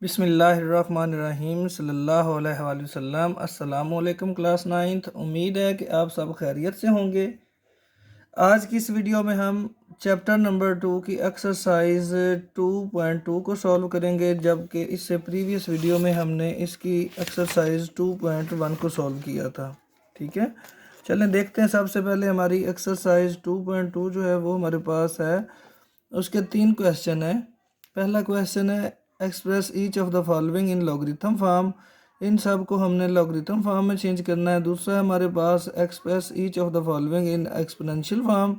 बिस्मिल्लाहिर्रहमानिर्रहीम सल्लल्लाहु अलैहि वसल्लम। अस्सलामु अलैकुम क्लास 9th। उम्मीद है कि आप सब खैरियत से होंगे। आज की इस वीडियो में हम चैप्टर नंबर 2 की एक्सरसाइज 2.2 को सॉल्व करेंगे, जबकि इससे प्रीवियस वीडियो में हमने इसकी एक्सरसाइज 2.1 को सॉल्व किया था। ठीक है, चलें देखते हैं। सबसे पहले हमारी एक्सरसाइज 2.2 जो है वो हमारे पास है, उसके 3 क्वेश्चन है। पहला क्वेश्चन है express each of the following in logarithm form. इन सब को हमने लॉगरिथम फॉर्म में चेंज करना है। दूसरा है हमारे पास express each of the following in exponential form.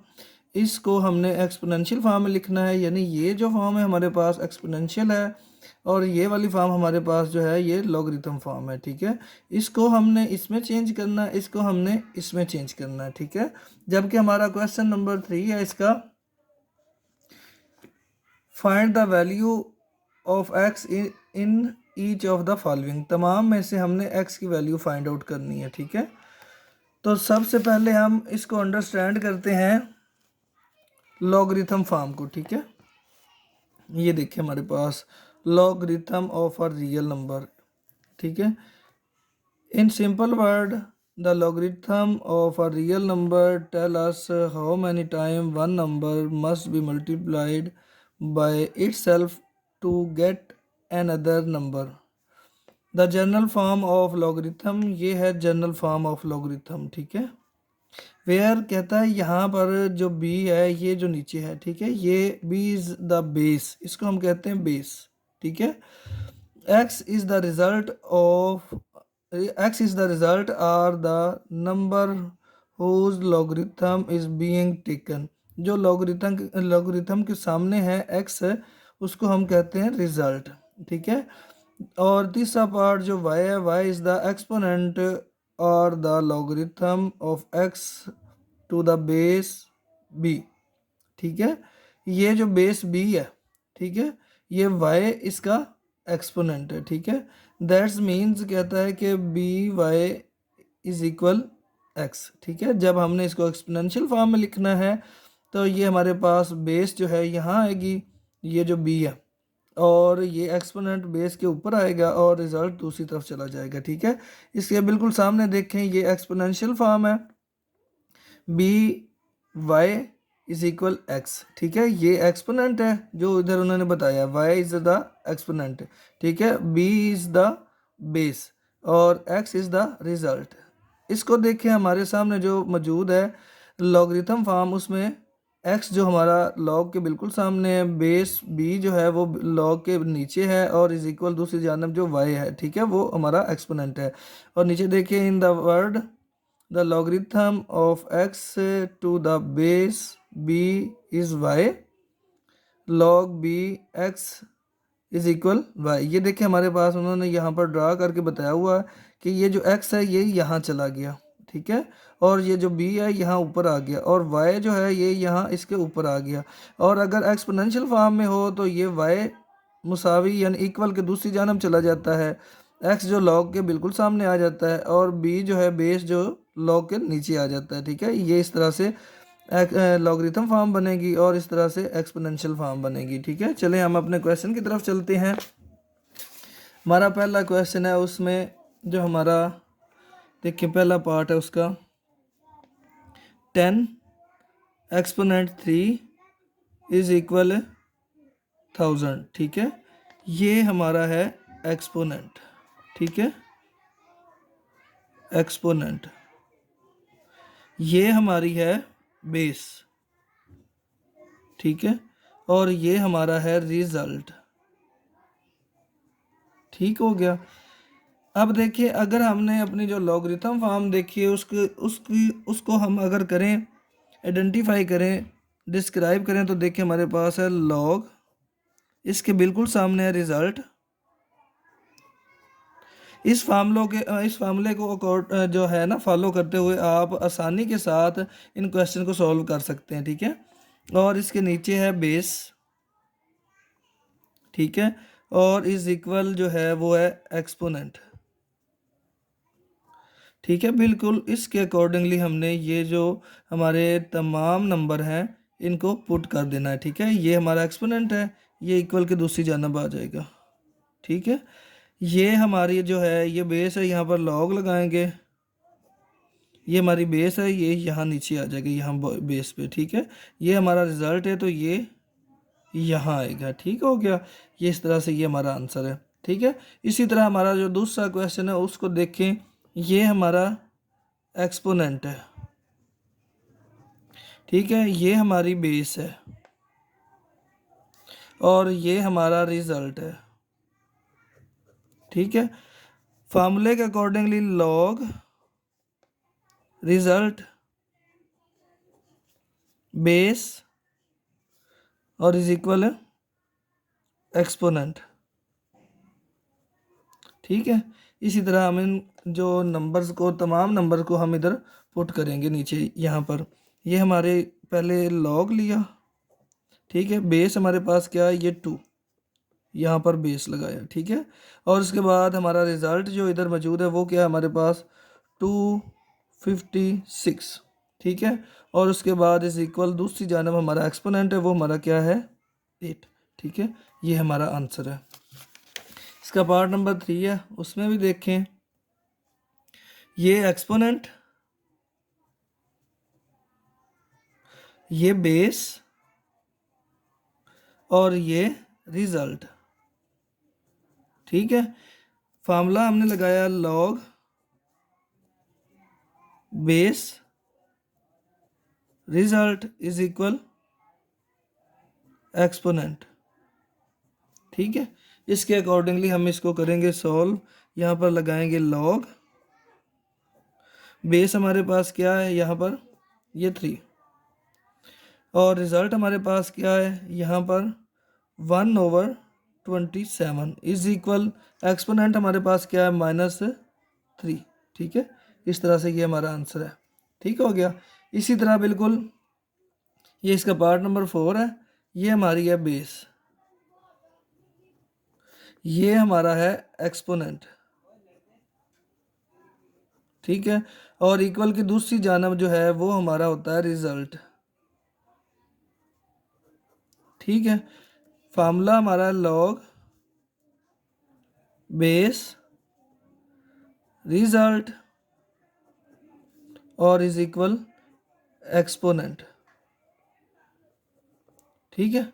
इसको हमने एक्सपोनेंशियल फॉर्म में लिखना है, यानी ये जो फॉर्म है हमारे पास एक्सपोनेंशियल है और ये वाली फॉर्म हमारे पास जो है ये लॉगरिथम फॉर्म है। ठीक है, इसको हमने इसमें चेंज करना है, इसको हमने इसमें चेंज करना है। ठीक है, जबकि हमारा क्वेश्चन नंबर 3 है इसका, find the value of x in each of the following. तमाम में से हमने एक्स की वैल्यू फाइंड आउट करनी है। ठीक है, तो सबसे पहले हम इसको अंडरस्टैंड करते हैं लॉगरिथम फॉर्म को। ठीक है, ये देखिए हमारे पास logarithm of a real number. ठीक है, in simple word the logarithm of a real number tell us how many time one number must be multiplied by itself to get another number. The general form of logarithm, ये है general form of logarithm. ठीक है, where कहता है यहाँ पर जो B है ये जो नीचे है, ठीक है, ये बी इज द बेस, इसको हम कहते हैं बेस। ठीक है, x is the result of x is the result are the number whose logarithm is being taken. जो लॉगरिथम के सामने है एक्स, उसको हम कहते हैं रिजल्ट। ठीक है, और तीसरा पार्ट जो y है, y इज द एक्सपोनेंट और the logarithm of x to the base b। ठीक है, ये जो बेस b है, ठीक है, ये y इसका एक्सपोनेंट है। ठीक है, दैट्स मीन्स कहता है कि b y is equal x। ठीक है, जब हमने इसको एक्सपोनेंशियल फॉर्म में लिखना है तो ये हमारे पास बेस जो है यहाँ आएगी, ये जो b है, और ये एक्सपोनेंट बेस के ऊपर आएगा और रिजल्ट दूसरी तरफ चला जाएगा। ठीक है, इसके बिल्कुल सामने देखें, ये एक्सपोनेंशियल फॉर्म है, b y is equal x. ठीक है, ये एक्सपोनेंट है जो इधर उन्होंने बताया, वाई इज द एक्सपोनेंट। ठीक है, बी इज द बेस और एक्स इज द रिजल्ट। इसको देखें, हमारे सामने जो मौजूद है लॉगरिथम फॉर्म, उसमें एक्स जो हमारा लॉग के बिल्कुल सामने है, बेस बी जो है वो लॉग के नीचे है और इज इक्वल दूसरी जानब जो वाई है, ठीक है, वो हमारा एक्सपोनेंट है। और नीचे देखिए, in the word the logarithm of x to the base b is y, log b x is equal y. ये देखिए हमारे पास उन्होंने यहाँ पर ड्रा करके बताया हुआ है कि ये जो एक्स है ये यहाँ चला गया। ठीक है, और ये जो बी है यहाँ ऊपर आ गया, और वाई जो है ये यहाँ इसके ऊपर आ गया। और अगर एक्सपोनेंशियल फॉर्म में हो तो ये वाई मुसावी यानी इक्वल के दूसरी जानब चला जाता है, एक्स जो लॉग के बिल्कुल सामने आ जाता है, और बी जो है बेस जो लॉग के नीचे आ जाता है। ठीक है, ये इस तरह से लॉगरिथम फॉर्म बनेगी और इस तरह से एक्सपोनेंशियल फॉर्म बनेगी। ठीक है, चलें हम अपने क्वेश्चन की तरफ चलते हैं। हमारा पहला क्वेश्चन है, उसमें जो हमारा देखिए पहला पार्ट है उसका, 10 एक्सपोनेंट 3 इज इक्वल 1000। ठीक है, ये हमारा है एक्सपोनेंट। ठीक है, एक्सपोनेंट, ये हमारी है बेस। ठीक है, और ये हमारा है रिजल्ट। ठीक हो गया। अब देखिए, अगर हमने अपनी जो लॉगरिथम फॉर्म देखिए उसको हम अगर करें, आइडेंटिफाई करें, डिस्क्राइब करें, तो देखिए हमारे पास है लॉग, इसके बिल्कुल सामने है रिजल्ट। इस फार्मूले को जो है ना फॉलो करते हुए आप आसानी के साथ इन क्वेश्चन को सॉल्व कर सकते हैं। ठीक है, और इसके नीचे है बेस। ठीक है, और इज इक्वल जो है वो है एक्सपोनेंट। ठीक है, बिल्कुल इसके अकॉर्डिंगली हमने ये जो हमारे तमाम नंबर हैं इनको पुट कर देना है। ठीक है, ये हमारा एक्सपोनेंट है, ये इक्वल के दूसरी जानब आ जाएगा। ठीक है। ये हमारी जो है ये बेस है, यहाँ पर लॉग लगाएंगे, ये हमारी बेस है, ये यहाँ नीचे आ जाएगी यहाँ बेस पे, ठीक है। ये हमारा रिजल्ट है तो ये यहाँ आएगा, ठीक हो गया। ये इस तरह से ये हमारा आंसर है, ठीक है। इसी तरह हमारा जो दूसरा क्वेश्चन है उसको देखें। ये हमारा एक्सपोनेंट है, ठीक है, ये हमारी बेस है और ये हमारा रिजल्ट है, ठीक है। फार्मूले के अकॉर्डिंगली लॉग रिजल्ट बेस और इज इक्वल एक्सपोनेंट, ठीक है। इसी तरह हम इन जो नंबर्स को, तमाम नंबर को हम इधर पुट करेंगे नीचे यहाँ पर। ये हमारे पहले लॉग लिया, ठीक है, बेस हमारे पास क्या है, ये 2, यहाँ पर बेस लगाया, ठीक है। और उसके बाद हमारा रिज़ल्ट जो इधर मौजूद है वो क्या है हमारे पास 256, ठीक है। और उसके बाद इस इक्वल दूसरी जानब हमारा एक्सपोनेंट है वो हमारा क्या है 8, ठीक है। ये हमारा आंसर है। इसका पार्ट नंबर 3 है, उसमें भी देखें। ये एक्सपोनेंट, ये बेस और ये रिज़ल्ट, ठीक है। फार्मूला हमने लगाया log base result is equal exponent, ठीक है। इसके अकॉर्डिंगली हम इसको करेंगे सॉल्व। यहाँ पर लगाएंगे लॉग बेस हमारे पास क्या है यहाँ पर ये 3 और रिजल्ट हमारे पास क्या है यहाँ पर 1/27 इज इक्वल एक्सपोनेंट हमारे पास क्या है -3, ठीक है। इस तरह से ये हमारा आंसर है, ठीक हो गया। इसी तरह बिल्कुल ये इसका पार्ट नंबर 4 है। ये हमारी है बेस, ये हमारा है एक्सपोनेंट, ठीक है। और इक्वल की दूसरी जानब जो है वो हमारा होता है रिजल्ट, ठीक है। फार्मूला हमारा लॉग बेस रिजल्ट और इज इक्वल एक्सपोनेंट, ठीक है।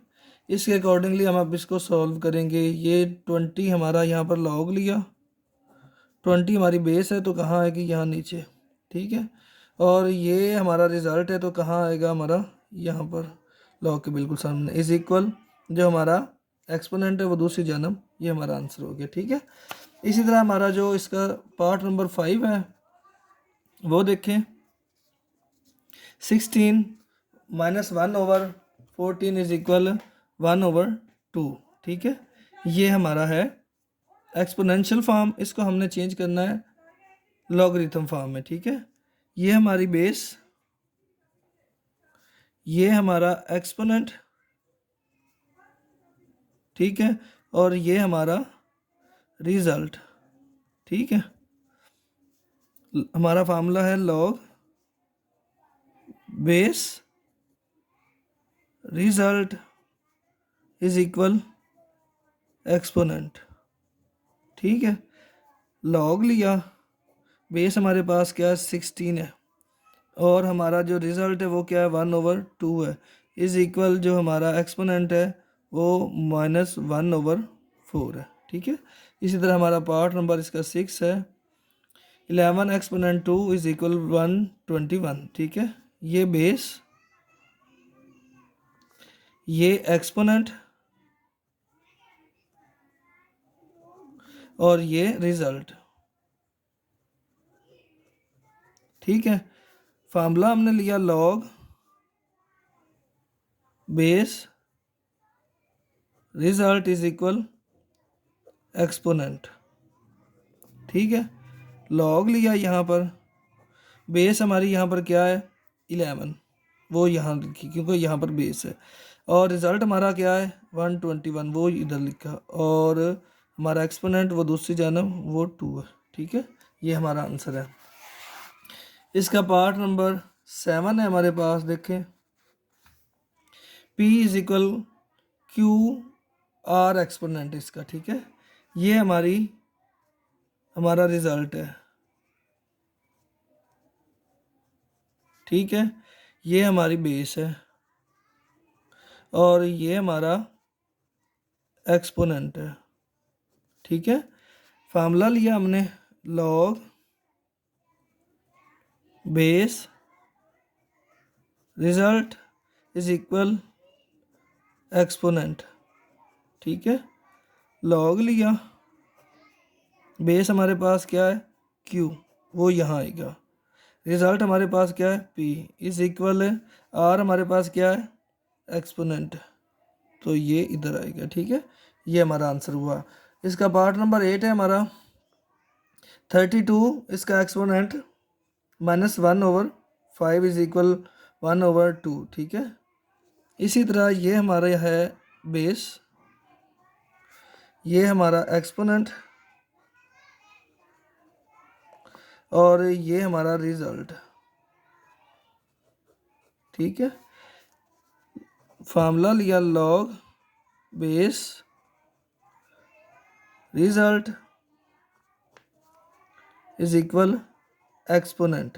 इसके अकॉर्डिंगली हम अब इसको सॉल्व करेंगे। ये 20 हमारा यहाँ पर लॉग लिया, 20 हमारी बेस है तो कहाँ आएगी यहाँ नीचे, ठीक है। और ये हमारा रिज़ल्ट है तो कहाँ आएगा हमारा यहाँ पर लॉग के बिल्कुल सामने, इज इक्वल जो हमारा एक्सपोनेंट है वो दूसरी जानब, ये हमारा आंसर हो गया, ठीक है। इसी तरह हमारा जो इसका पार्ट नंबर 5 है वो देखें। 16 -1/14 इज इक्वल 1/2, ठीक है। ये हमारा है एक्सपोनेंशियल फॉर्म, इसको हमने चेंज करना है लॉगरिथम फॉर्म में, ठीक है। ये हमारी बेस, ये हमारा एक्सपोनेंट, ठीक है। और ये हमारा रिजल्ट, ठीक है। हमारा फार्मूला है log base result is equal exponent, ठीक है। लॉग लिया, बेस हमारे पास क्या है 16 है और हमारा जो रिज़ल्ट है वो क्या है 1/2 है, इज़ इक्वल जो हमारा एक्सपोनेंट है वो -1/4 है, ठीक है। इसी तरह हमारा पार्ट नंबर इसका 6 है। 11 एक्सपोनेंट 2 इज इक्वल 121, ठीक है। ये बेस, ये एक्सपोनेंट और ये रिज़ल्ट, ठीक है। फार्मूला हमने लिया log base result is equal exponent, ठीक है। लॉग लिया, यहाँ पर बेस हमारी यहाँ पर क्या है 11, वो यहाँ लिखी क्योंकि यहाँ पर बेस है। और रिज़ल्ट हमारा क्या है 121, वो इधर लिखा। और हमारा एक्सपोनेंट वो दूसरी जानब वो 2 है, ठीक है। ये हमारा आंसर है। इसका पार्ट नंबर 7 है हमारे पास, देखें। P is equal Q R exponent इसका, ठीक है। ये हमारा रिजल्ट है, ठीक है। ये हमारी बेस है और ये हमारा एक्सपोनेंट है, ठीक है। फार्मूला लिया हमने, log base result is equal exponent, ठीक है। लॉग लिया, बेस हमारे पास क्या है q, वो यहाँ आएगा। रिजल्ट हमारे पास क्या है p इज इक्वल है r, हमारे पास क्या है एक्सपोनेंट, तो ये इधर आएगा, ठीक है। ये हमारा आंसर हुआ। इसका पार्ट नंबर 8 है हमारा 32, इसका एक्सपोनेंट -1/5 इज इक्वल 1/2, ठीक है। इसी तरह ये हमारा है बेस, ये हमारा एक्सपोनेंट और ये हमारा रिजल्ट, ठीक है। फार्मूला लिया log base result is equal exponent,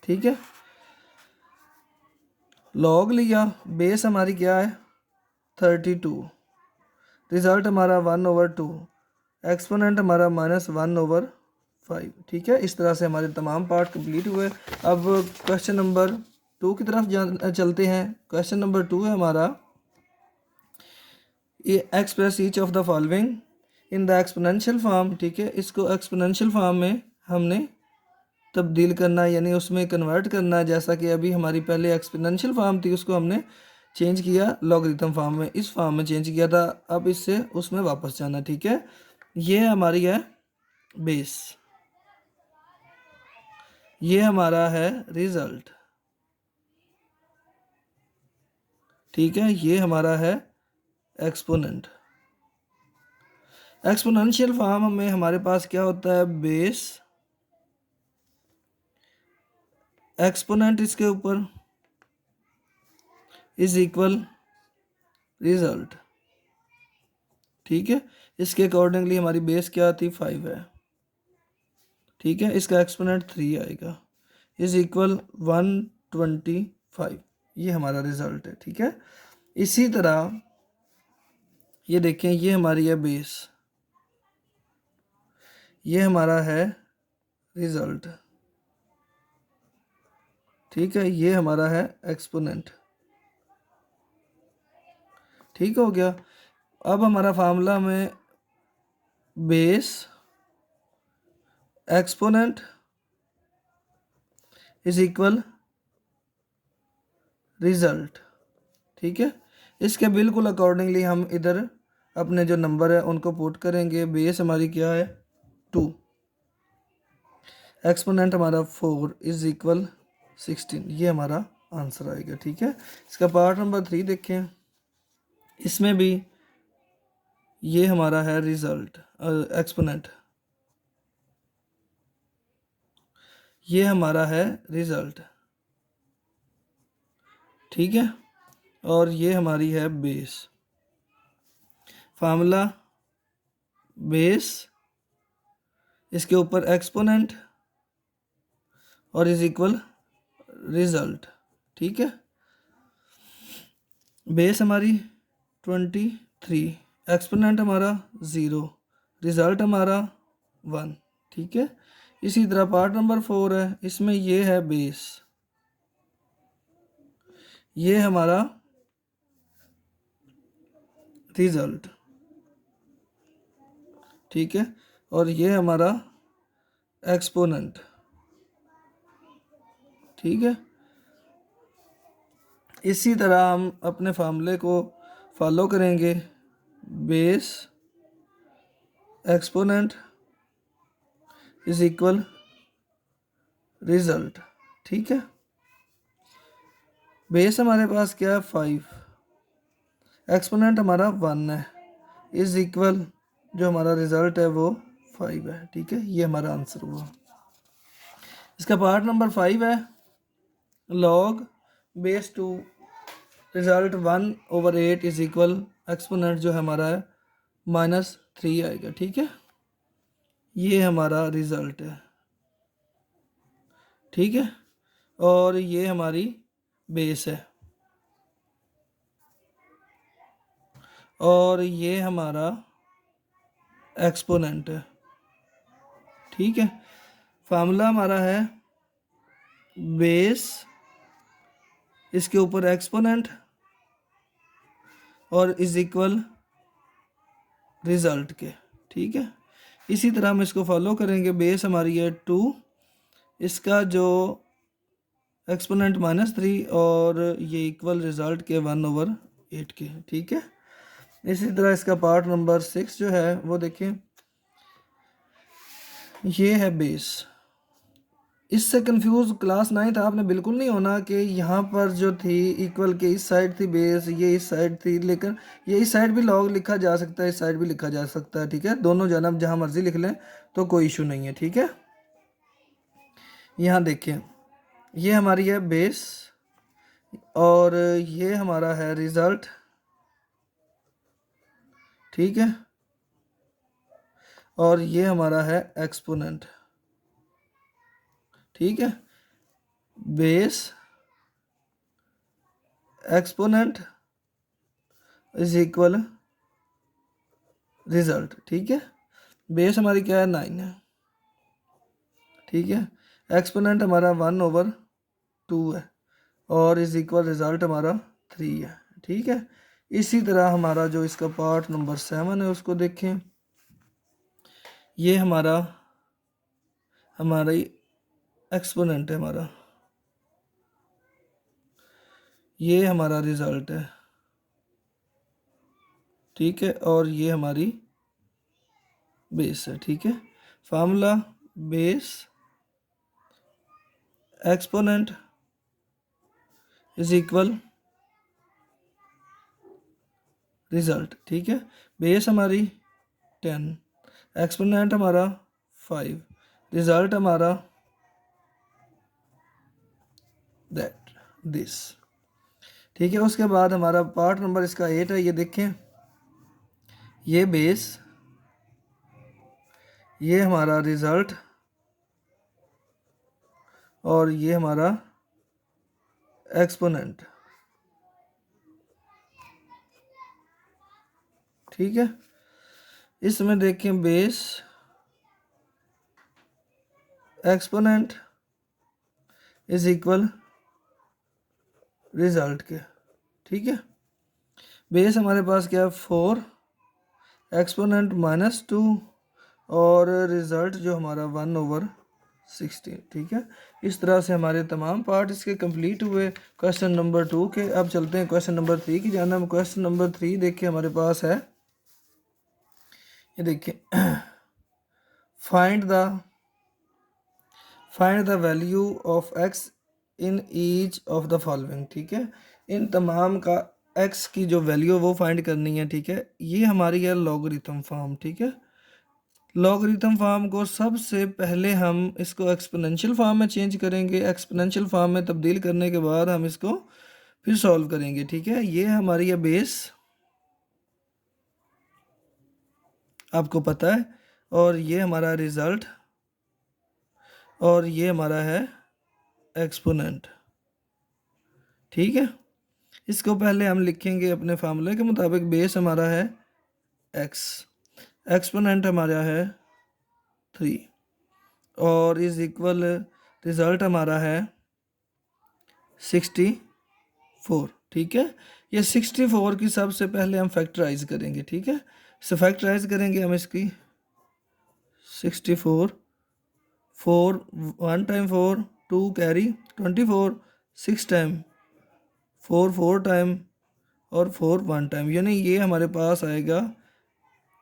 ठीक है। लॉग लिया, बेस हमारी क्या है 32, रिजल्ट हमारा 1/2, एक्सपोनेंट हमारा -1/5, ठीक है। इस तरह से हमारे तमाम पार्ट कंप्लीट हुए। अब क्वेश्चन नंबर 2 की तरफ चलते हैं। क्वेश्चन नंबर 2 है हमारा, ये express each of the following in the exponential form, ठीक है। इसको एक्सपोनेंशियल फॉर्म में हमने तब्दील करना है, यानी उसमें कन्वर्ट करना है। जैसा कि अभी हमारी पहले एक्सपोनेंशियल फॉर्म थी, उसको हमने चेंज किया लॉगरिथम फॉर्म में, इस फॉर्म में चेंज किया था। अब इससे उसमें वापस जाना, ठीक है। ये हमारी है बेस, ये हमारा है रिजल्ट, ठीक है। ये हमारा है एक्सपोनेंट। एक्सपोनेंशियल फॉर्म में हमारे पास क्या होता है, बेस एक्सपोनेंट इसके ऊपर इज इक्वल रिजल्ट, ठीक है। इसके अकॉर्डिंगली हमारी बेस क्या आती 5 है, ठीक है। इसका एक्सपोनेंट 3 आएगा, इज इक्वल 125, ये हमारा रिजल्ट है, ठीक है। इसी तरह ये देखें, ये हमारी है बेस, ये हमारा है रिजल्ट, ठीक है। ये हमारा है एक्सपोनेंट, ठीक हो गया। अब हमारा फार्मूला में base exponent is equal result, ठीक है। इसके बिल्कुल अकॉर्डिंगली हम इधर अपने जो नंबर है उनको पुट करेंगे। बेस हमारी क्या है 2, एक्सपोनेंट हमारा 4 इज इक्वल 16, ये हमारा आंसर आएगा, ठीक है। इसका पार्ट नंबर 3 देखें, इसमें भी ये हमारा है रिजल्ट एक्सपोनेंट, ये हमारा है रिजल्ट, ठीक है। और ये हमारी है बेस। फार्मूला बेस, इसके ऊपर एक्सपोनेंट और इज इक्वल रिजल्ट, ठीक है। बेस हमारी 23, एक्सपोनेंट हमारा 0, रिजल्ट हमारा 1, ठीक है। इसी तरह पार्ट नंबर 4 है, इसमें ये है बेस, ये हमारा रिजल्ट, ठीक है। और ये हमारा एक्सपोनेंट, ठीक है। इसी तरह हम अपने फार्मूले को फॉलो करेंगे, base exponent is equal result, ठीक है। बेस हमारे पास क्या है 5, एक्सपोनेंट हमारा 1 है, इज इक्वल जो हमारा रिजल्ट है वो 5 है, ठीक है। ये हमारा आंसर हुआ। इसका पार्ट नंबर 5 है, log base 2 result 1/8 is equal exponent जो हमारा है -3 आएगा। ठीक है, ये हमारा रिजल्ट है। ठीक है, और ये हमारी बेस है, और ये हमारा एक्सपोनेंट है। ठीक है, फार्मूला हमारा है बेस, इसके ऊपर एक्सपोनेंट, और इज इक्वल रिजल्ट के। ठीक है, इसी तरह हम इसको फॉलो करेंगे। बेस हमारी है 2, इसका जो एक्सपोनेंट -3, और ये इक्वल रिजल्ट के 1/8 के। ठीक है, इसी तरह इसका पार्ट नंबर 6 जो है वो देखें, ये है बेस। इससे कंफ्यूज क्लास 9 आपने बिल्कुल नहीं होना कि यहाँ पर जो थी इक्वल के इस साइड थी बेस, ये इस साइड थी, लेकिन ये इस साइड भी लॉग लिखा जा सकता है, इस साइड भी लिखा जा सकता है। ठीक है, दोनों जानब जहाँ मर्जी लिख लें तो कोई इशू नहीं है। ठीक है, यहाँ देखिए, ये हमारी है बेस, और ये हमारा है रिजल्ट। ठीक है, और ये हमारा है एक्सपोनेंट। ठीक है, base, exponent is equal result. ठीक है, बेस हमारी क्या है 9 है। ठीक है, एक्सपोनेंट हमारा 1/2 है, और इज इक्वल रिजल्ट हमारा 3 है। ठीक है, इसी तरह हमारा जो इसका पार्ट नंबर 7 है उसको देखें। ये हमारा एक्सपोनेंट है हमारा, ये हमारा रिजल्ट है। ठीक है, और ये हमारी बेस है। ठीक है, formula base exponent is equal result. ठीक है, बेस हमारी 10, एक्सपोनेंट हमारा 5, रिजल्ट हमारा दिस। ठीक है, उसके बाद हमारा पार्ट नंबर इसका 8 है। ये देखें, ये बेस, ये हमारा रिजल्ट, और ये हमारा एक्सपोनेंट। ठीक है, इसमें देखें base, exponent is equal result के। ठीक है, बेस हमारे पास क्या है 4, एक्सपोनेंट -2, और रिजल्ट जो हमारा 1/16। ठीक है, इस तरह से हमारे तमाम पार्ट इसके कंप्लीट हुए क्वेश्चन नंबर 2 के। अब चलते हैं क्वेश्चन नंबर 3 की जानब। क्वेश्चन नंबर 3 देखिए हमारे पास है, ये देखिए, find the value of x in each of the following. ठीक है, इन तमाम का x की जो वैल्यू वो फाइंड करनी है। ठीक है, ये हमारी है लॉगरिथम फॉर्म। ठीक है, लॉगरिथम फॉर्म को सबसे पहले हम इसको एक्सपोनेंशियल फॉर्म में चेंज करेंगे। एक्सपोनेंशियल फॉर्म में तब्दील करने के बाद हम इसको फिर सॉल्व करेंगे। ठीक है, ये हमारी है बेस, आपको पता है, और ये हमारा रिजल्ट, और ये हमारा है एक्सपोनेंट। ठीक है, इसको पहले हम लिखेंगे अपने फार्मूले के मुताबिक। बेस हमारा है x, एक्सपोनेंट हमारा है 3, और इज इक्वल रिजल्ट हमारा है 64। ठीक है, ये 64 की सबसे पहले हम फैक्टराइज करेंगे। ठीक है, इसे फैक्टराइज करेंगे हम इसकी 64, 4 1 टाइम 4 2 कैरी 24, 6 टाइम 4 4 टाइम, और 4 1 टाइम, यानी ये हमारे पास आएगा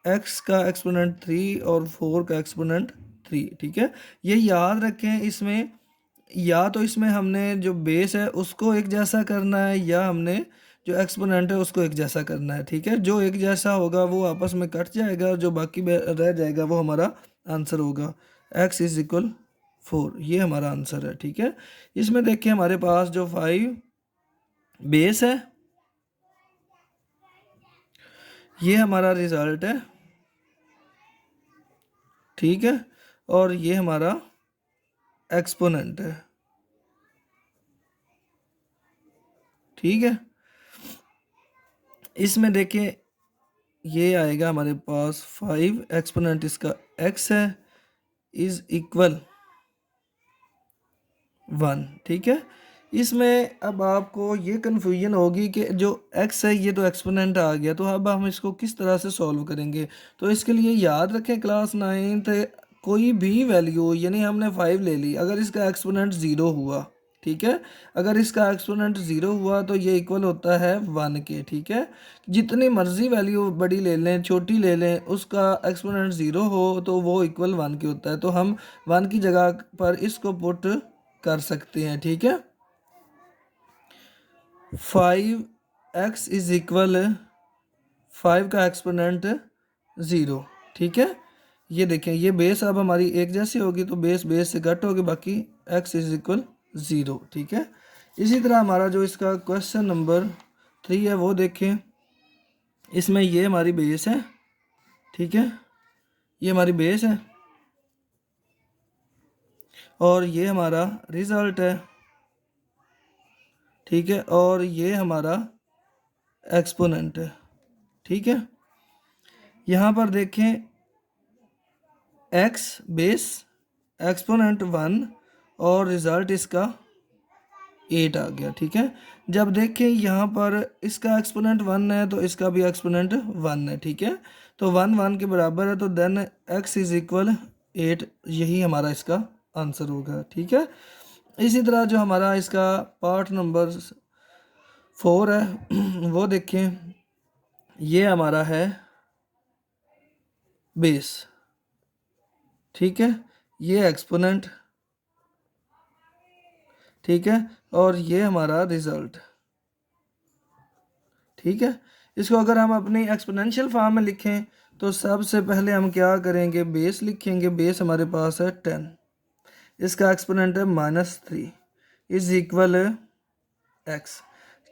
x का एक्सपोनेंट 3 और 4 का एक्सपोनेंट 3। ठीक है, ये याद रखें, इसमें या तो इसमें हमने जो बेस है उसको एक जैसा करना है, या हमने जो एक्सपोनेंट है उसको एक जैसा करना है। ठीक है, जो एक जैसा होगा वो आपस में कट जाएगा, और जो बाकी रह जाएगा वो हमारा आंसर होगा। x इज इक्वल 4, ये हमारा आंसर है। ठीक है, इसमें देखिए हमारे पास जो 5 बेस है, ये हमारा रिजल्ट है, ठीक है, और ये हमारा एक्सपोनेंट है। ठीक है, इसमें देखें ये आएगा हमारे पास 5, एक्सपोनेंट इसका x है, इज इक्वल 1। ठीक है, इसमें अब आपको ये कन्फ्यूजन होगी कि जो x है ये तो एक्सपोनेंट आ गया, तो अब हम इसको किस तरह से सॉल्व करेंगे। तो इसके लिए याद रखें क्लास 9th कोई भी वैल्यू, यानी हमने 5 ले ली, अगर इसका एक्सपोनेंट 0 हुआ, ठीक है, अगर इसका एक्सपोनेंट 0 हुआ तो ये इक्वल होता है 1 के। ठीक है, जितनी मर्जी वैल्यू बड़ी ले लें छोटी ले लें, उसका एक्सपोनेंट 0 हो तो वो इक्वल 1 के होता है, तो हम 1 की जगह पर इसको पुट कर सकते हैं। ठीक है, 5x इज इक्वल 5 का एक्सपोनेंट 0। ठीक है, ये देखें ये बेस अब हमारी एक जैसी होगी तो बेस बेस से कट होगी, बाकी x इज इक्वल 0। ठीक है, इसी तरह हमारा जो इसका क्वेश्चन नंबर 3 है वो देखें, इसमें ये हमारी बेस है। ठीक है, ये हमारी बेस है और ये हमारा रिजल्ट है। ठीक है, और ये हमारा एक्सपोनेंट है। ठीक है, यहाँ पर देखें x बेस, एक्सपोनेंट 1 और रिजल्ट इसका 8 आ गया। ठीक है, जब देखें यहाँ पर इसका एक्सपोनेंट 1 है तो इसका भी एक्सपोनेंट 1 है। ठीक है, तो 1 1 के बराबर है, तो देन x इज इक्वल 8, यही हमारा इसका आंसर होगा। ठीक है, इसी तरह जो हमारा इसका पार्ट नंबर 4 है वो देखें, ये हमारा है बेस। ठीक है, ये एक्सपोनेंट। ठीक है, और ये हमारा रिजल्ट। ठीक है, इसको अगर हम अपनी एक्सपोनेंशियल फॉर्म में लिखें तो सबसे पहले हम क्या करेंगे, बेस लिखेंगे। बेस हमारे पास है 10, इसका एक्सपोनेंट है -3 इज इक्वल x।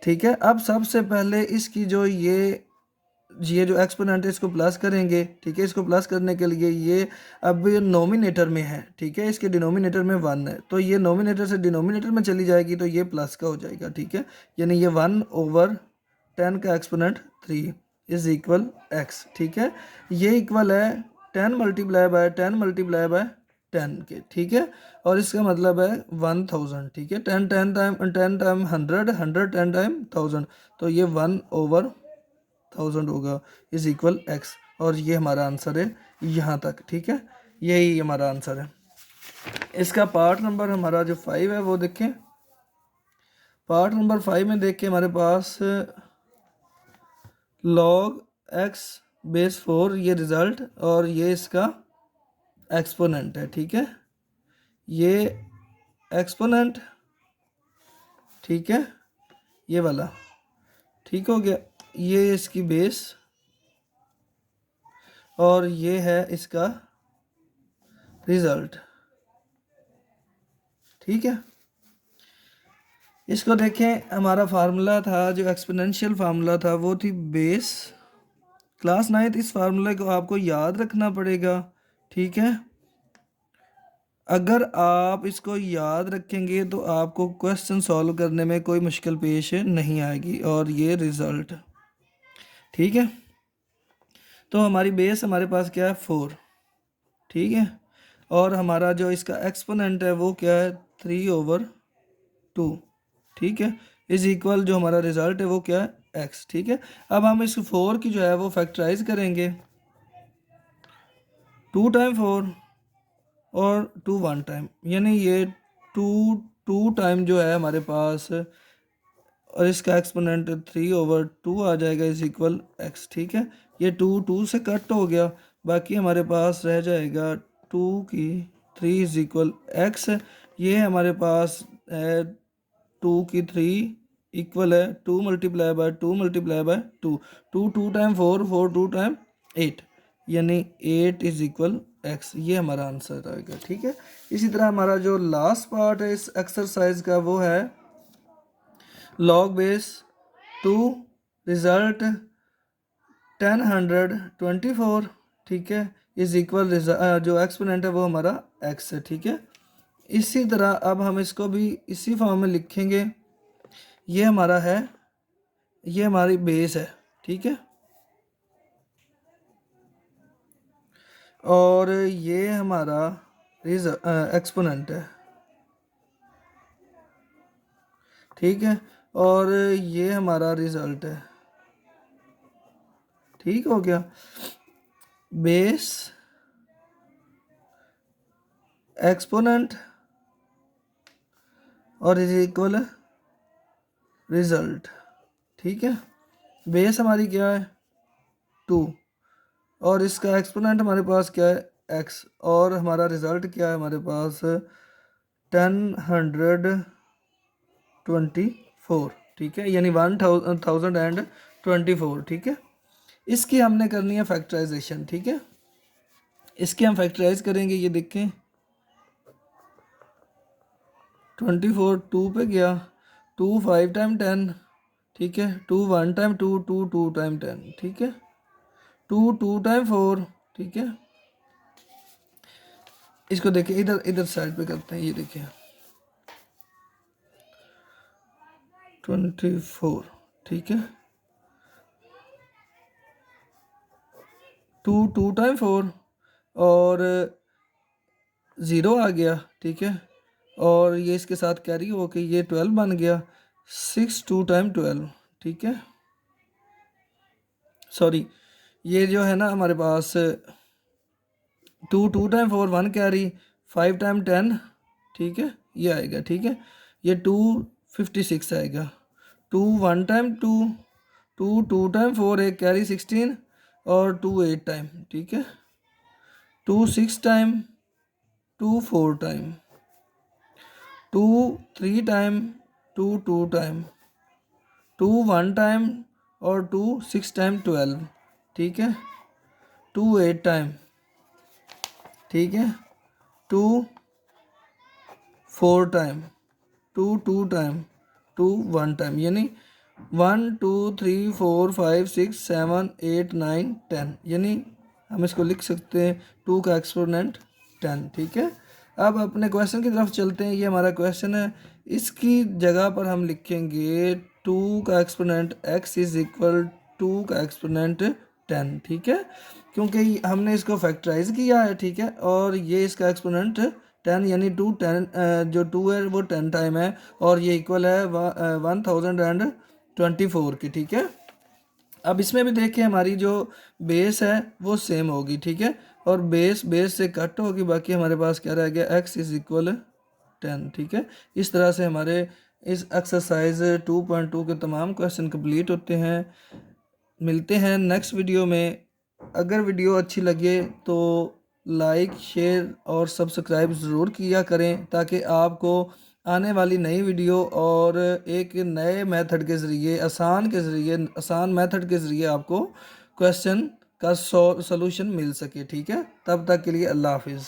ठीक है, अब सबसे पहले इसकी जो ये जो एक्सपोनेंट है इसको प्लस करेंगे। ठीक है, इसको प्लस करने के लिए ये अब नोमिनेटर में है। ठीक है, इसके डिनोमिनेटर में 1 है, तो ये नोमिनेटर से डिनोमिनेटर में चली जाएगी तो ये प्लस का हो जाएगा। ठीक है, यानी ये 1/10 का एक्सपोनेंट 3 इज इक्वल x। ठीक है, ये इक्वल है 10 मल्टीप्लाई बाय 10 मल्टीप्लाई बाय 10 के। ठीक है, और इसका मतलब है 1000। ठीक है, 10 10 टाइम 10 टाइम 100 100 10 टाइम 1000, तो ये 1/1000 होगा इज इक्वल x, और ये हमारा आंसर है यहाँ तक। ठीक है, यही हमारा आंसर है। इसका पार्ट नंबर हमारा जो 5 है वो देखें, पार्ट नंबर 5 में देखें हमारे पास log x बेस 4 ये रिजल्ट, और ये इसका एक्सपोनेंट है। ठीक है, ये एक्सपोनेंट, ठीक है, ये वाला ठीक हो गया, ये इसकी बेस और ये है इसका रिजल्ट। ठीक है, इसको देखें, हमारा फार्मूला था जो एक्सपोनेंशियल फार्मूला था वो थी बेस। क्लास 9th इस फार्मूले को आपको याद रखना पड़ेगा। ठीक है, अगर आप इसको याद रखेंगे तो आपको क्वेश्चन सॉल्व करने में कोई मुश्किल पेश नहीं आएगी। और ये रिजल्ट। ठीक है, तो हमारी बेस हमारे पास क्या है 4। ठीक है, और हमारा जो इसका एक्सपोनेंट है वो क्या है 3/2। ठीक है, इज इक्वल जो हमारा रिजल्ट है वो क्या है x। ठीक है, अब हम इस 4 की जो है वो फैक्टराइज करेंगे, 2 टाइम 4 और 2 1 टाइम, यानी ये 2 टाइम जो है हमारे पास, और इसका एक्सपोनेंट 3/2 आ जाएगा इज इक्वल x। ठीक है, ये 2 से कट हो गया, बाकी हमारे पास रह जाएगा 2 की 3 इज इक्वल x। ये हमारे पास है 2 की 3 इक्वल है 2 multiply by 2 multiply by 2, 2 time 4 4 2 time 8, यानी 8 इज इक्वल x। ये हमारा आंसर आएगा। ठीक है, इसी तरह हमारा जो लास्ट पार्ट है इस एक्सरसाइज का वो है log बेस 2 रिजल्ट 1024। ठीक है, इज इक्वल जो एक्सपोनेंट है वो हमारा x है। ठीक है, इसी तरह अब हम इसको भी इसी फॉर्म में लिखेंगे। ये हमारा है, ये हमारी बेस है। ठीक है, और ये हमारा एक्सपोनेंट है। ठीक है, और ये हमारा रिजल्ट है। ठीक हो गया, बेस, एक्सपोनेंट और इज इक्वल रिजल्ट। ठीक है, बेस हमारी क्या है 2, और इसका एक्सपोनेंट हमारे पास क्या है x, और हमारा रिजल्ट क्या है हमारे पास 1024। ठीक है, यानी 1024। ठीक है, इसकी हमने करनी है फैक्टराइजेशन। ठीक है, इसके हम फैक्टराइज करेंगे। ये देखें 24 2 पे गया, 2 5 टाइम 10। ठीक है, 2 1 टाइम 2, 2 2 टाइम 10। ठीक है, 2 2 टाइम 4। ठीक है, इसको देखिए, इधर इधर साइड पे करते हैं। ये देखिए 24। ठीक है, 2 2 टाइम 4 और 0 आ गया। ठीक है, और ये इसके साथ कैरी हो के ये 12 बन गया। 6 2 टाइम 12। ठीक है, सॉरी, ये जो है ना हमारे पास 2 2 टाइम 4 1 कैरी, 5 टाइम 10। ठीक है, ये आएगा। ठीक है, ये 256 आएगा। 2 1 टाइम 2, 2 2 टाइम 4 एक कैरी 16, और 2 8 टाइम। ठीक है, 2 6 time, 2 4 time, 2 3 time, 2 2 time, 2 1 time, और 2 6 टाइम 12। ठीक है, 2 8 टाइम। ठीक है, 2 4 टाइम, 2 2 टाइम, 2 1 टाइम, यानी 1 2 3 4 5 6 7 8 9 10, यानी हम इसको लिख सकते हैं 2 का एक्सपोनेंट 10। ठीक है, अब अपने क्वेश्चन की तरफ चलते हैं। ये हमारा क्वेश्चन है, इसकी जगह पर हम लिखेंगे 2 का एक्सपोनेंट x इज इक्वल 2 का एक्सपोनेंट 10। ठीक है, क्योंकि हमने इसको फैक्टराइज किया है। ठीक है, और ये इसका एक्सपोनेंट 10, यानी 10 जो 2 है वो 10 टाइम है, और ये इक्वल है 1024 की। ठीक है, अब इसमें भी देखिए हमारी जो बेस है वो सेम होगी। ठीक है, और बेस बेस से कट होगी, बाकी हमारे पास क्या रह गया x इज इक्वल 10। ठीक है, इस तरह से हमारे इस एक्सरसाइज 2.2 के तमाम क्वेश्चन कंप्लीट होते हैं। मिलते हैं नेक्स्ट वीडियो में। अगर वीडियो अच्छी लगे तो लाइक शेयर और सब्सक्राइब ज़रूर किया करें, ताकि आपको आने वाली नई वीडियो और एक नए मेथड के ज़रिए, आसान मेथड के ज़रिए आपको क्वेश्चन का सॉल्यूशन मिल सके। ठीक है, तब तक के लिए अल्लाह हाफिज़।